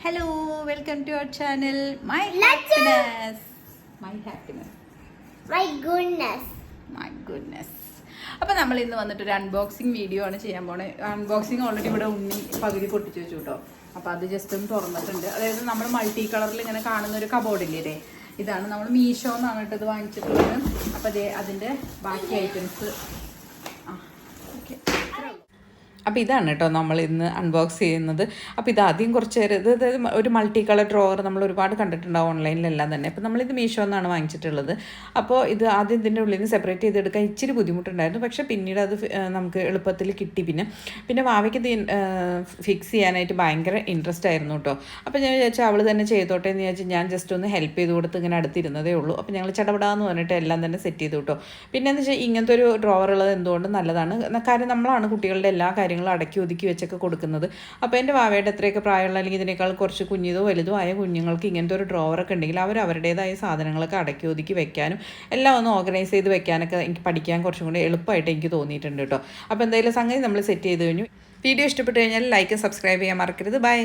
Hello, welcome to our channel. My happiness. My happiness. My goodness. My goodness. അപ്പോൾ നമ്മൾ ഇന്ന് വന്നിട്ട് ഒരു അൺബോക്സിങ് വീഡിയോ ആണ് ചെയ്യാൻ പോണേ. അൺബോക്സിങ് ഓൾറെഡി ഇവിടെ ഉണ്ണി പകുതി പൊട്ടിച്ചു വെച്ചു കേട്ടോ. അപ്പോൾ അത് ജസ്റ്റ് ഒന്ന് തുറന്നിട്ടുണ്ട്. അതായത് നമ്മൾ മൾട്ടി കളറിൽ ഇങ്ങനെ കാണുന്ന ഒരു കബോർഡില്ലേ, ഇതാണ് നമ്മൾ മീഷോ എന്നാണ് കേട്ടോ ഇത് വാങ്ങിച്ചിട്ടുള്ളത്. അപ്പോൾ അതിൻ്റെ ബാക്കി ഐറ്റംസ് അപ്പോൾ ഇതാണ് കേട്ടോ നമ്മൾ ഇന്ന് അൺബോക്സ് ചെയ്യുന്നത്. അപ്പോൾ ഇത് ആദ്യം കുറച്ച് നേരം ഇത് ഒരു മൾട്ടി കളർ ഡ്രോവർ നമ്മൾ ഒരുപാട് കണ്ടിട്ടുണ്ടാവും ഓൺലൈനിലെല്ലാം തന്നെ. അപ്പോൾ നമ്മളിത് മീഷോ എന്നാണ് വാങ്ങിച്ചിട്ടുള്ളത്. അപ്പോൾ ഇത് ആദ്യം ഇതിൻ്റെ ഉള്ളിൽ നിന്ന് സെപ്പറേറ്റ് ചെയ്തെടുക്കാൻ ഇച്ചിരി ബുദ്ധിമുട്ടുണ്ടായിരുന്നു. പക്ഷേ പിന്നീട് അത് നമുക്ക് എളുപ്പത്തിൽ കിട്ടി. പിന്നെ വാവയ്ക്ക് ഇത് ഫിക്സ് ചെയ്യാനായിട്ട് ഭയങ്കര ഇൻട്രസ്റ്റ് ആയിരുന്നു കേട്ടോ. അപ്പോൾ ഞാൻ വിചാരിച്ചാൽ അവൾ തന്നെ ചെയ്തോട്ടെ എന്ന് വിചാരിച്ച് ഞാൻ ജസ്റ്റ് ഒന്ന് ഹെൽപ്പ് ചെയ്ത് കൊടുത്ത് ഇങ്ങനെ അടുത്തിരുന്നതേ ഉള്ളൂ. അപ്പോൾ ഞങ്ങൾ ചടപടാന്ന് പറഞ്ഞിട്ട് എല്ലാം തന്നെ സെറ്റ് ചെയ്തു കേട്ടോ. പിന്നെ എന്ന് വെച്ചാൽ ഇങ്ങനത്തെ ഒരു ഡ്രോവർ ഉള്ളത് എന്തുകൊണ്ടും നല്ലതാണ്. കാര്യം നമ്മളാണ് കുട്ടികളുടെ എല്ലാ കാര്യങ്ങളും അടക്കി ഒതുക്കി വെച്ചൊക്കെ കൊടുക്കുന്നത്. അപ്പോൾ എൻ്റെ വാവയുടെ എത്രയൊക്കെ പ്രായമുള്ള അല്ലെങ്കിൽ ഇതിനേക്കാൾ കുറച്ച് കുഞ്ഞിതോ വലുതോ ആയ കുഞ്ഞുങ്ങൾക്ക് ഇങ്ങനത്തെ ഒരു ഡ്രോവറൊക്കെ ഉണ്ടെങ്കിൽ അവർ അവരുടേതായ സാധനങ്ങളൊക്കെ അടക്കി ഒതുക്കി വെക്കാനും എല്ലാം ഒന്ന് ഓർഗനൈസ് ചെയ്ത് വെക്കാനൊക്കെ എനിക്ക് പഠിക്കാൻ കുറച്ചും കൂടി എളുപ്പമായിട്ട് എനിക്ക് തോന്നിയിട്ടുണ്ട് കേട്ടോ. അപ്പോൾ എന്തായാലും സംഗതി നമ്മൾ സെറ്റ് ചെയ്ത് കഴിഞ്ഞു. വീഡിയോ ഇഷ്ടപ്പെട്ട് കഴിഞ്ഞാൽ ലൈക്ക് സബ്സ്ക്രൈബ് ചെയ്യാൻ മറക്കരുത്. ബൈ.